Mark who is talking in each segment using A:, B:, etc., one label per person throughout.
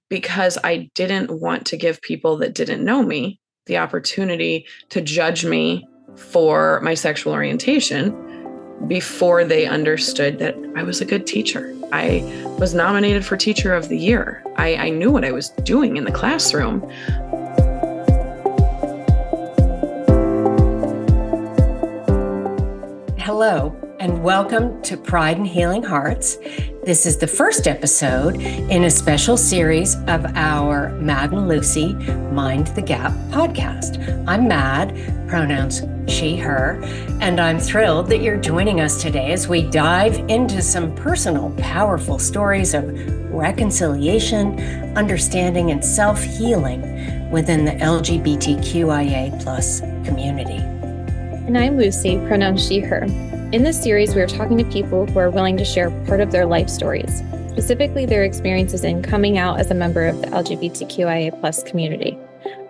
A: because I didn't want to give people that didn't know me the opportunity to judge me for my sexual orientation before they understood that I was a good teacher. I was nominated for Teacher of the Year. I knew what I was doing in the classroom.
B: Hello, and welcome to Pride and Healing Hearts. This is the first episode in a special series of our Mad and Lucy Mind the Gap podcast. I'm Mad, pronouns she, her, and I'm thrilled that you're joining us today as we dive into some personal, powerful stories of reconciliation, understanding, and self-healing within the LGBTQIA+ community.
C: And I'm Lucy, pronouns she, her. In this series, we are talking to people who are willing to share part of their life stories, specifically their experiences in coming out as a member of the LGBTQIA+ community.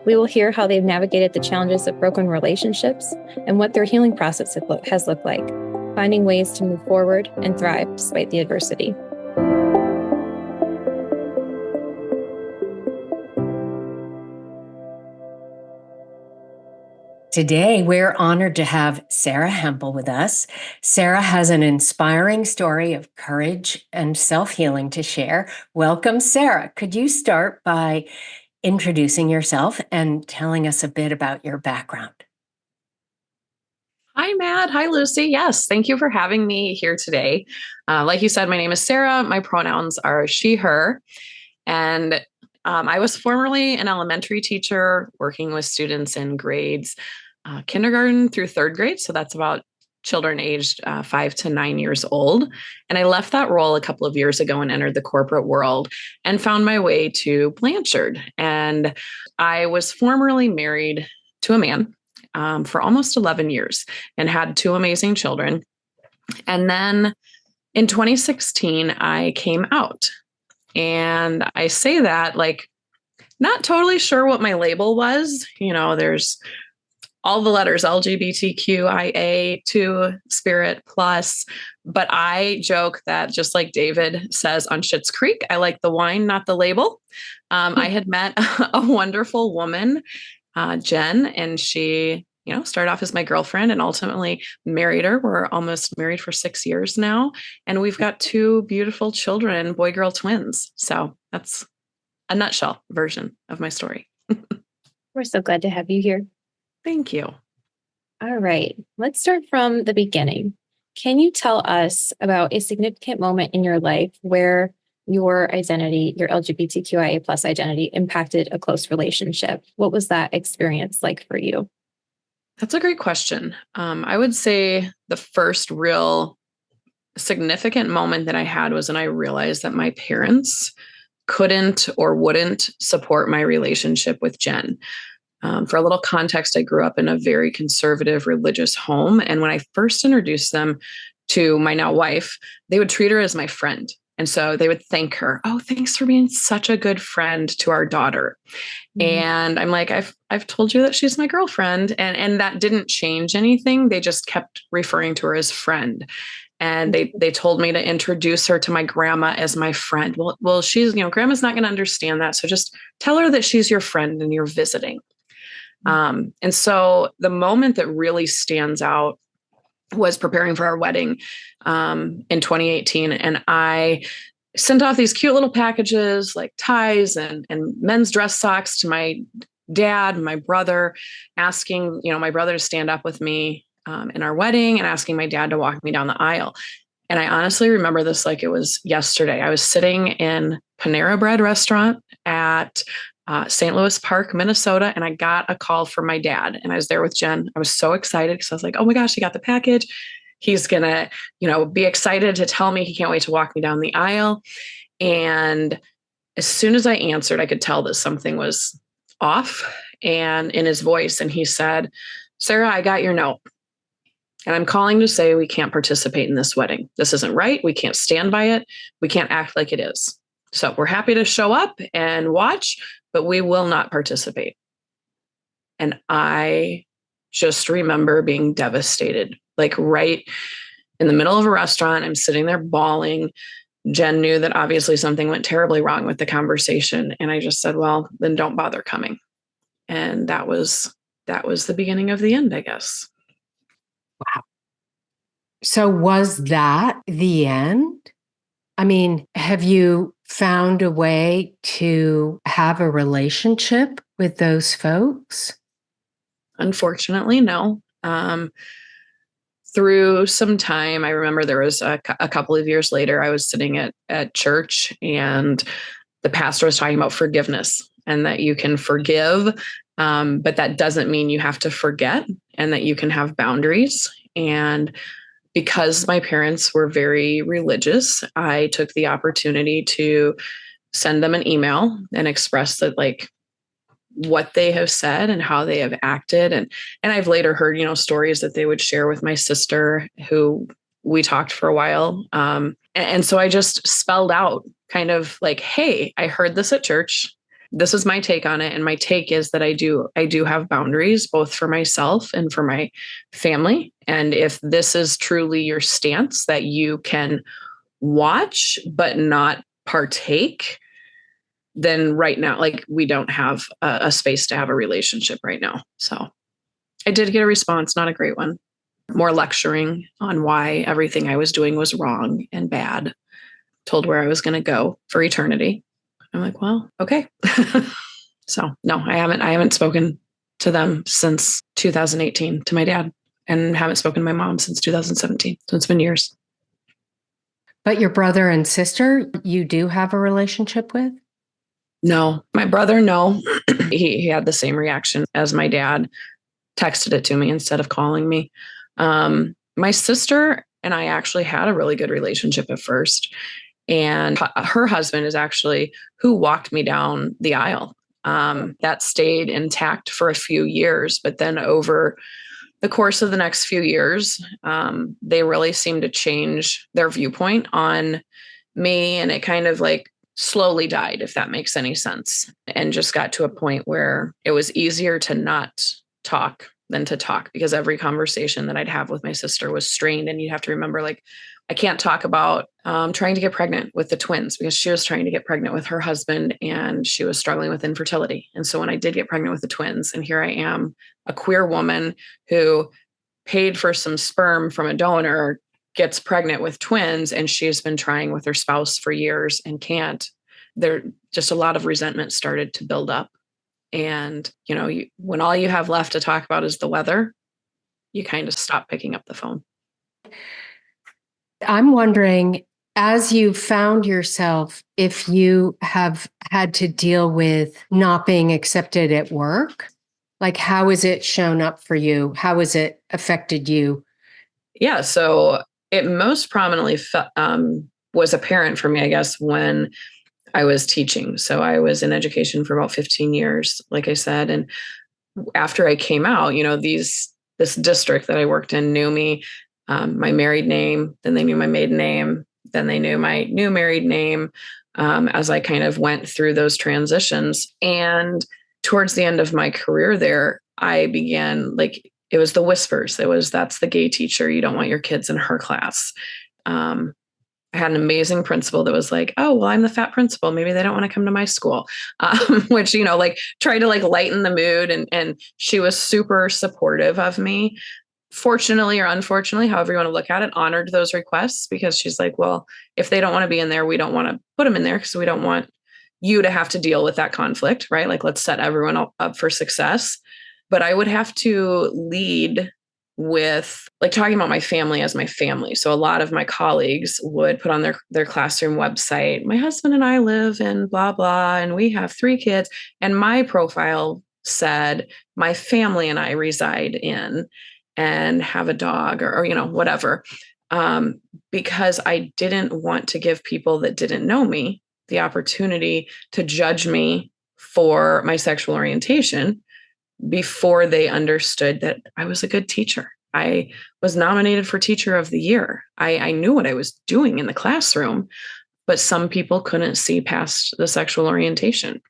C: We will hear how they've navigated the challenges of broken relationships and what their healing process has looked like, finding ways to move forward and thrive despite the adversity.
B: Today, we're honored to have Sarah Hempel with us. Sarah has an inspiring story of courage and self-healing to share. Welcome, Sarah. Could you start by introducing yourself and telling us a bit about your background?
A: Hi, Matt. Hi, Lucy. Yes, thank you for having me here today. Like you said, my name is Sarah. My pronouns are she, her. And I was formerly an elementary teacher working with students in grades kindergarten through third grade. So that's about children aged 5 to 9 years old. And I left that role a couple of years ago and entered the corporate world and found my way to Blanchard. And I was formerly married to a man for almost 11 years and had 2 amazing children. And then in 2016, I came out. And I say that like, not totally sure what my label was. You know, there's all the letters LGBTQIA, 2, spirit, plus. But I joke that just like David says on Schitt's Creek, I like the wine, not the label. I had met a wonderful woman, Jen, and she, started off as my girlfriend and ultimately married her. We're almost married for 6 years now. And we've got 2 beautiful children, boy-girl twins. So that's a nutshell version of my story.
C: We're so glad to have you here.
A: Thank you.
C: All right, let's start from the beginning. Can you tell us about a significant moment in your life where your identity, your LGBTQIA+ identity, impacted a close relationship? What was that experience like for you?
A: That's a great question. I would say the first real significant moment that I had was when I realized that my parents couldn't or wouldn't support my relationship with Jen. For a little context, I grew up in a very conservative religious home. And when I first introduced them to my now wife, they would treat her as my friend. And so they would thank her. Oh, thanks for being such a good friend to our daughter. Mm-hmm. And I'm like, I've told you that she's my girlfriend. And that didn't change anything. They just kept referring to her as friend. And they told me to introduce her to my grandma as my friend. Well, she's, grandma's not going to understand that. So just tell her that she's your friend and you're visiting. And so the moment that really stands out was preparing for our wedding in 2018. And I sent off these cute little packages like ties and men's dress socks to my dad, my brother, asking, my brother to stand up with me in our wedding and asking my dad to walk me down the aisle. And I honestly remember this like it was yesterday. I was sitting in Panera Bread restaurant at St. Louis Park, Minnesota, and I got a call from my dad. And I was there with Jen. I was so excited because I was like, oh my gosh, he got the package. He's going to, be excited to tell me he can't wait to walk me down the aisle. And as soon as I answered, I could tell that something was off and in his voice. And he said, Sarah, I got your note. And I'm calling to say we can't participate in this wedding. This isn't right. We can't stand by it. We can't act like it is. So we're happy to show up and watch, but we will not participate. And I just remember being devastated, like right in the middle of a restaurant. I'm sitting there bawling. Jen knew that obviously something went terribly wrong with the conversation. And I just said, well, then don't bother coming. And that was the beginning of the end, I guess.
B: Wow. So was that the end? I mean, have you found a way to have a relationship with those folks?
A: Unfortunately, no. Through some time, I remember there was a couple of years later, I was sitting at church and the pastor was talking about forgiveness and that you can forgive, but that doesn't mean you have to forget, and that you can have boundaries. And because my parents were very religious, I took the opportunity to send them an email and express that, like, what they have said and how they have acted. And I've later heard, stories that they would share with my sister, who we talked for a while. And so I just spelled out kind of like, hey, I heard this at church. This is my take on it. And my take is that I do have boundaries, both for myself and for my family. And if this is truly your stance, that you can watch but not partake, then right now, like, we don't have a space to have a relationship right now. So I did get a response, not a great one, more lecturing on why everything I was doing was wrong and bad, told where I was going to go for eternity. I'm like, well, okay. So no, I haven't spoken to them since 2018, to my dad, and haven't spoken to my mom since 2017. So it's been years.
B: But your brother and sister, you do have a relationship with?
A: No, my brother, no. He had the same reaction as my dad, texted it to me instead of calling me. My sister and I actually had a really good relationship at first. And her husband is actually who walked me down the aisle. That stayed intact for a few years. But then over the course of the next few years, they really seemed to change their viewpoint on me. And it kind of like slowly died, if that makes any sense, and just got to a point where it was easier to not talk than to talk, because every conversation that I'd have with my sister was strained. And you have to remember, like, I can't talk about trying to get pregnant with the twins, because she was trying to get pregnant with her husband and she was struggling with infertility. And so when I did get pregnant with the twins, and here I am, a queer woman who paid for some sperm from a donor, gets pregnant with twins, and she's been trying with her spouse for years and can't. There just a lot of resentment started to build up. And, when all you have left to talk about is the weather, you kind of stop picking up the phone.
B: I'm wondering, as you found yourself, if you have had to deal with not being accepted at work, like, how has it shown up for you? How has it affected you?
A: Yeah. So it most prominently was apparent for me, I guess, when I was teaching. So I was in education for about 15 years, like I said. And after I came out, this district that I worked in knew me, my married name, then they knew my maiden name, then they knew my new married name, as I kind of went through those transitions. And towards the end of my career there, I began, like, it was the whispers. That's the gay teacher. You don't want your kids in her class. I had an amazing principal that was like, oh, well, I'm the fat principal. Maybe they don't want to come to my school, which, tried to like lighten the mood. And she was super supportive of me. Fortunately or unfortunately, however you want to look at it, honored those requests, because she's like, well, if they don't want to be in there, we don't want to put them in there because we don't want you to have to deal with that conflict, right? Like, let's set everyone up for success. But I would have to lead with, like, talking about my family as my family. So a lot of my colleagues would put on their classroom website, my husband and I live in blah, blah, and we have 3 kids. And my profile said, my family and I reside in and have a dog or whatever. Because I didn't want to give people that didn't know me the opportunity to judge me for my sexual orientation before they understood that I was a good teacher. I was nominated for Teacher of the Year. I knew what I was doing in the classroom, but some people couldn't see past the sexual orientation.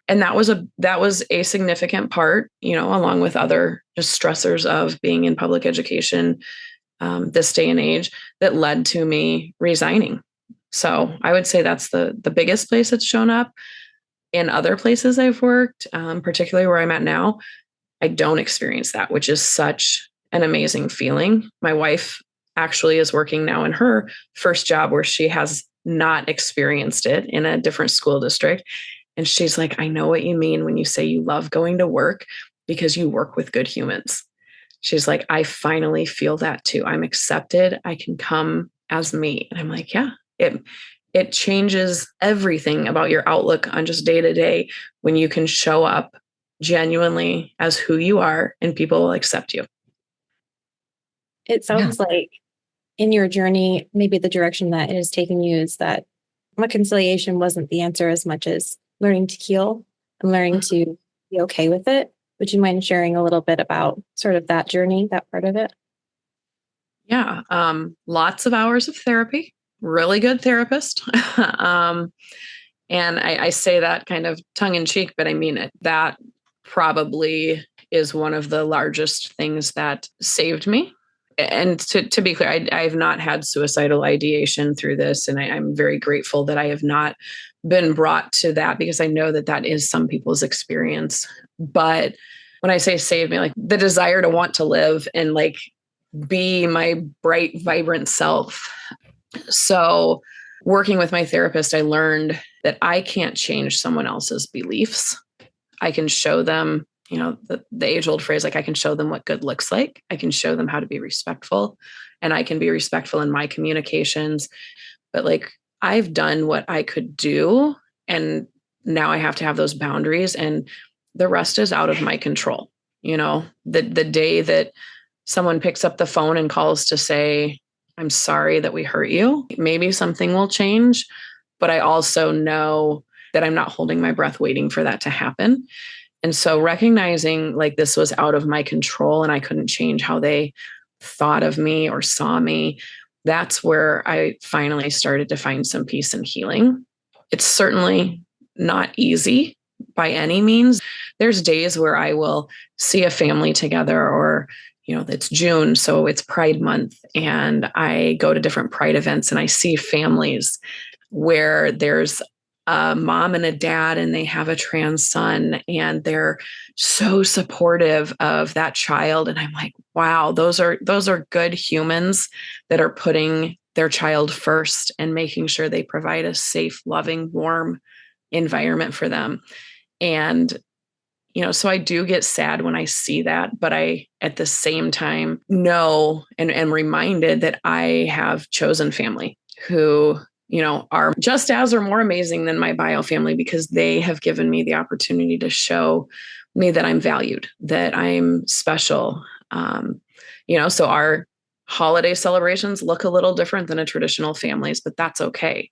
A: And that was a significant part, along with other just stressors of being in public education this day and age, that led to me resigning. So I would say that's the biggest place it's shown up. In other places I've worked, particularly where I'm at now, I don't experience that, which is such an amazing feeling. My wife actually is working now in her first job where she has not experienced it, in a different school district. And she's like, I know what you mean when you say you love going to work because you work with good humans. She's like, I finally feel that too. I'm accepted. I can come as me. And I'm like, yeah, it changes everything about your outlook on just day to day when you can show up genuinely as who you are and people will accept you.
C: It sounds like in your journey, maybe the direction that it has taken you is that reconciliation wasn't the answer as much as learning to heal and learning to be okay with it. Would you mind sharing a little bit about sort of that journey, that part of it?
A: Yeah. Lots of hours of therapy, really good therapist. And I say that kind of tongue in cheek, but I mean it. That probably is one of the largest things that saved me. And to be clear, I've not had suicidal ideation through this. And I'm very grateful that I have not been brought to that, because I know that is some people's experience. But when I say save me, like the desire to want to live and like be my bright, vibrant self. So working with my therapist, I learned that I can't change someone else's beliefs. I can show them, the age-old phrase, like I can show them what good looks like. I can show them how to be respectful, and I can be respectful in my communications. But like I've done what I could do, and now I have to have those boundaries, and the rest is out of my control. The day that someone picks up the phone and calls to say, I'm sorry that we hurt you, maybe something will change. But I also know that I'm not holding my breath waiting for that to happen. And so recognizing like this was out of my control and I couldn't change how they thought of me or saw me, that's where I finally started to find some peace and healing. It's certainly not easy by any means. There's days where I will see a family together, or it's June, so it's Pride Month, and I go to different Pride events and I see families where there's a mom and a dad and they have a trans son and they're so supportive of that child. And I'm like, wow, those are good humans that are putting their child first and making sure they provide a safe, loving, warm environment for them. And so I do get sad when I see that, but I, at the same time, know and am reminded that I have chosen family who, are just as or more amazing than my bio family, because they have given me the opportunity to show me that I'm valued, that I'm special. So our holiday celebrations look a little different than a traditional family's, but that's okay.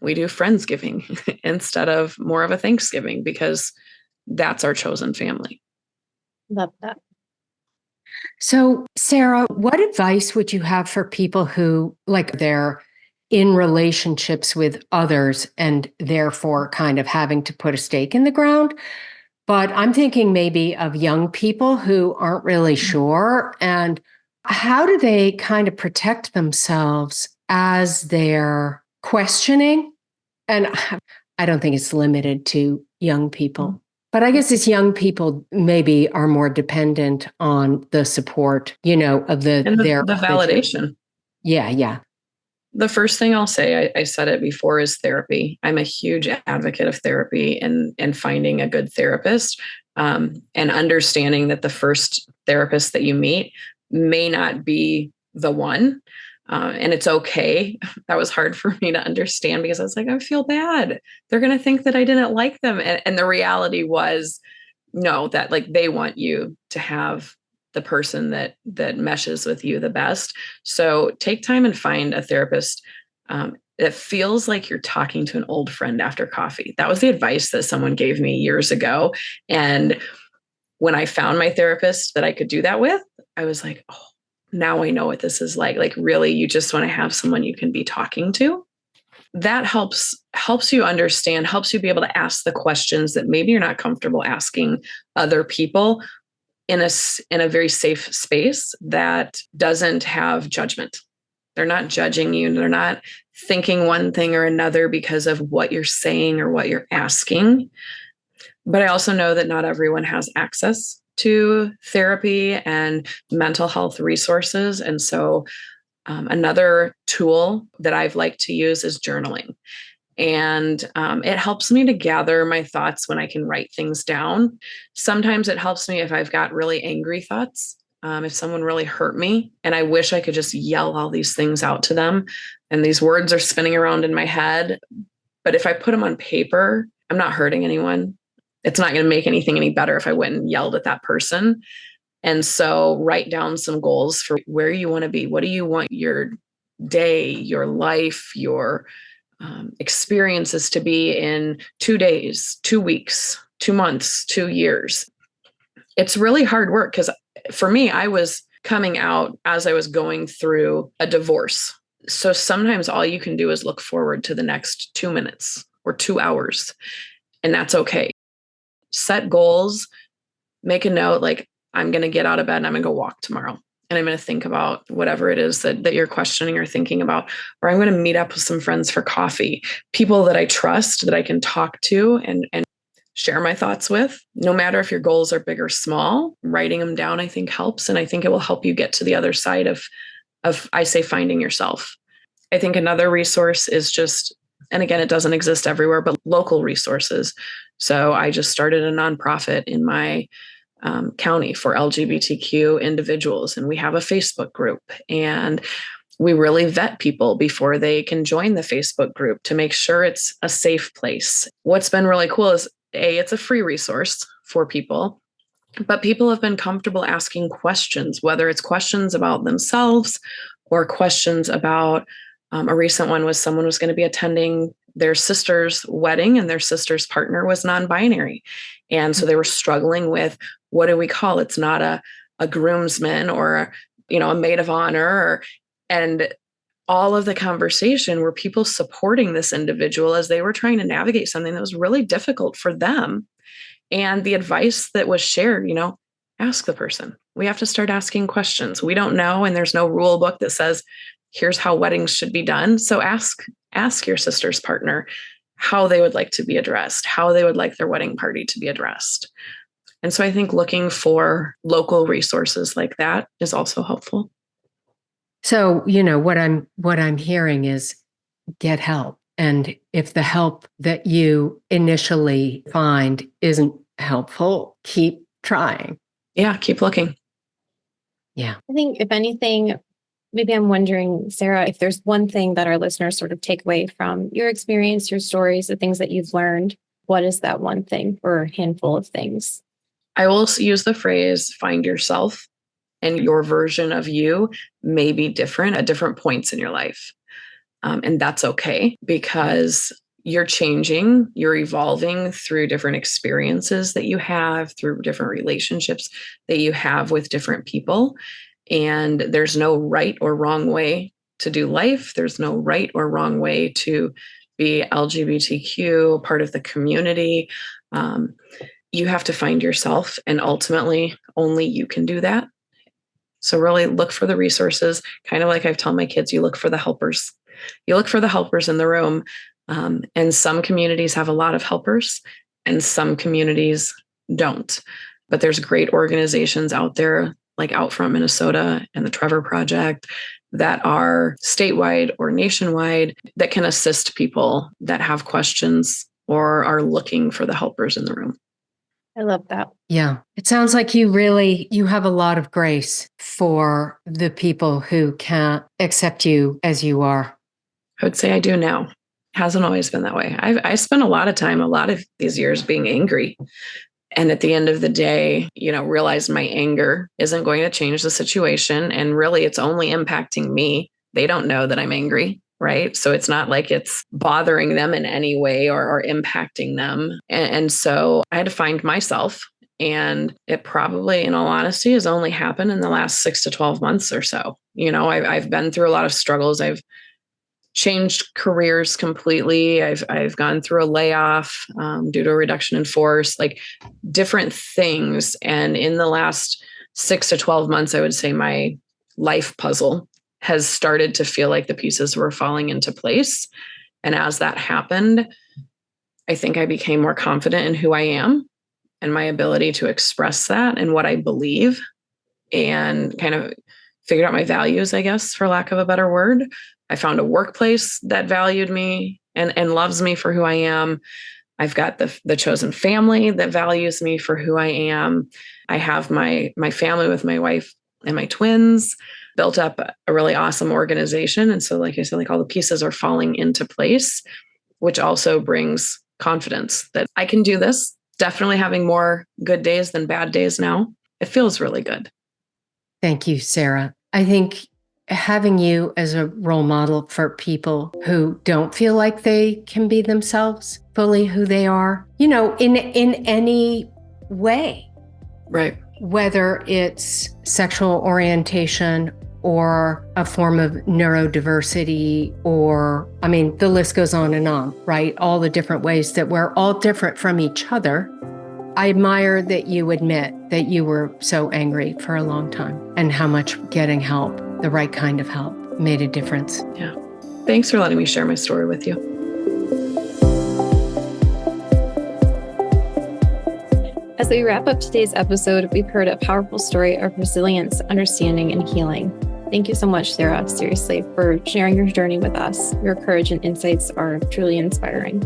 A: We do Friendsgiving instead of more of a Thanksgiving, because that's our chosen family.
C: Love that.
B: So, Sarah, what advice would you have for people who, like, they're in relationships with others and therefore kind of having to put a stake in the ground? But I'm thinking maybe of young people who aren't really sure. And how do they kind of protect themselves as they're questioning? And I don't think it's limited to young people. But I guess as young people maybe are more dependent on the support, of their
A: validation.
B: Yeah.
A: The first thing I'll say, I said it before, is therapy. I'm a huge advocate of therapy and finding a good therapist, and understanding that the first therapist that you meet may not be the one. And it's okay. That was hard for me to understand, because I was like, I feel bad. They're going to think that I didn't like them. And the reality was, no, that like they want you to have the person that meshes with you the best. So take time and find a therapist that feels like you're talking to an old friend after coffee. That was the advice that someone gave me years ago. And when I found my therapist that I could do that with, I was like, oh, now I know what this is like. Like, really, you just want to have someone you can be talking to. That helps you understand, helps you be able to ask the questions that maybe you're not comfortable asking other people, in a very safe space that doesn't have judgment. They're not judging you. They're not thinking one thing or another because of what you're saying or what you're asking. But I also know that not everyone has access to therapy and mental health resources. And so another tool that I've liked to use is journaling. And it helps me to gather my thoughts when I can write things down. Sometimes it helps me if I've got really angry thoughts. If someone really hurt me and I wish I could just yell all these things out to them and these words are spinning around in my head. But if I put them on paper, I'm not hurting anyone. It's not going to make anything any better if I went and yelled at that person. And so write down some goals for where you want to be. What do you want your day, your life, your experiences to be in 2 days, 2 weeks, 2 months, 2 years? It's really hard work because for me, I was coming out as I was going through a divorce. So sometimes all you can do is look forward to the next 2 minutes or 2 hours, and that's okay. Set goals, make a note, like I'm going to get out of bed and I'm going to go walk tomorrow. And I'm going to think about whatever it is that you're questioning or thinking about, or I'm going to meet up with some friends for coffee, people that I trust, that I can talk to and share my thoughts with. No matter if your goals are big or small, writing them down, I think helps. And I think it will help you get to the other side of I say, finding yourself. I think another resource is just, and again, it doesn't exist everywhere, but local resources. So I just started a nonprofit in my county for LGBTQ individuals. And we have a Facebook group, and we really vet people before they can join the Facebook group to make sure it's a safe place. What's been really cool is it's a free resource for people, but people have been comfortable asking questions, whether it's questions about themselves or questions about a recent one was someone was going to be attending their sister's wedding and their sister's partner was non-binary. And so they were struggling with, what do we call? It's not a groomsman or, a maid of honor, and all of the conversation were people supporting this individual as they were trying to navigate something that was really difficult for them. And the advice that was shared, ask the person. We have to start asking questions. We don't know, and there's no rule book that says, here's how weddings should be done. So ask your sister's partner how they would like to be addressed, how they would like their wedding party to be addressed. And so I think looking for local resources like that is also helpful.
B: So, what I'm hearing is get help. And if the help that you initially find isn't helpful, keep trying.
A: Yeah, keep looking.
B: Yeah.
C: I think if anything, maybe I'm wondering, Sarah, if there's one thing that our listeners sort of take away from your experience, your stories, the things that you've learned, what is that one thing or a handful of things?
A: I will use the phrase, find yourself, and your version of you may be different at different points in your life. And that's okay, because you're changing, you're evolving through different experiences that you have, through different relationships that you have with different people. And there's no right or wrong way to do life. There's no right or wrong way to be LGBTQ, part of the community. You have to find yourself, and ultimately only you can do that. So really look for the resources, kind of like I've told my kids, you look for the helpers. You look for the helpers in the room. And some communities have a lot of helpers and some communities don't. But there's great organizations out there like Out Front Minnesota and the Trevor Project that are statewide or nationwide that can assist people that have questions or are looking for the helpers in the room.
C: I love that.
B: Yeah. It sounds like you have a lot of grace for the people who can't accept you as you are.
A: I would say I do now. Hasn't always been that way. I spent a lot of these years being angry. And at the end of the day, realize my anger isn't going to change the situation. And really, it's only impacting me. They don't know that I'm angry, right? So it's not like it's bothering them in any way or impacting them. And so I had to find myself. And it probably, in all honesty, has only happened in the last 6 to 12 months or so. I've been through a lot of struggles. I've changed careers completely. I've gone through a layoff due to a reduction in force, like different things. And in the last 6 to 12 months, I would say my life puzzle has started to feel like the pieces were falling into place. And as that happened, I think I became more confident in who I am and my ability to express that and what I believe, and kind of figured out my values, I guess, for lack of a better word. I found a workplace that valued me and loves me for who I am. I've got the chosen family that values me for who I am. I have my family with my wife and my twins, built up a really awesome organization. And so, like I said, like all the pieces are falling into place, which also brings confidence that I can do this. Definitely having more good days than bad days now. It feels really good.
B: Thank you, Sarah. I think having you as a role model for people who don't feel like they can be themselves fully who they are, in any way.
A: Right.
B: Whether it's sexual orientation or a form of neurodiversity, or, the list goes on, right? All the different ways that we're all different from each other. I admire that you admit that you were so angry for a long time and how much getting help, the right kind of help, made a difference.
A: Yeah. Thanks for letting me share my story with you.
C: As we wrap up today's episode, we've heard a powerful story of resilience, understanding, and healing. Thank you so much, Sarah, seriously, for sharing your journey with us. Your courage and insights are truly inspiring.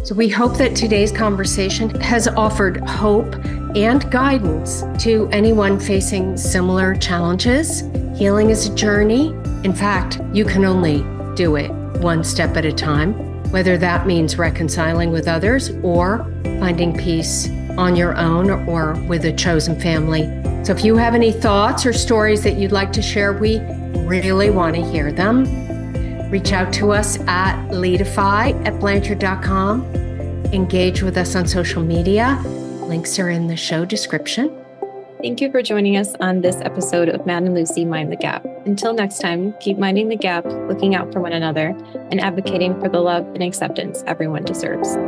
B: So we hope that today's conversation has offered hope and guidance to anyone facing similar challenges. Healing is a journey. In fact, you can only do it one step at a time, whether that means reconciling with others or finding peace on your own or with a chosen family. So if you have any thoughts or stories that you'd like to share, we really want to hear them. Reach out to us at leadify@blanchard.com. Engage with us on social media. Links are in the show description.
C: Thank you for joining us on this episode of Matt and Lucy Mind the Gap. Until next time, keep minding the gap, looking out for one another, and advocating for the love and acceptance everyone deserves.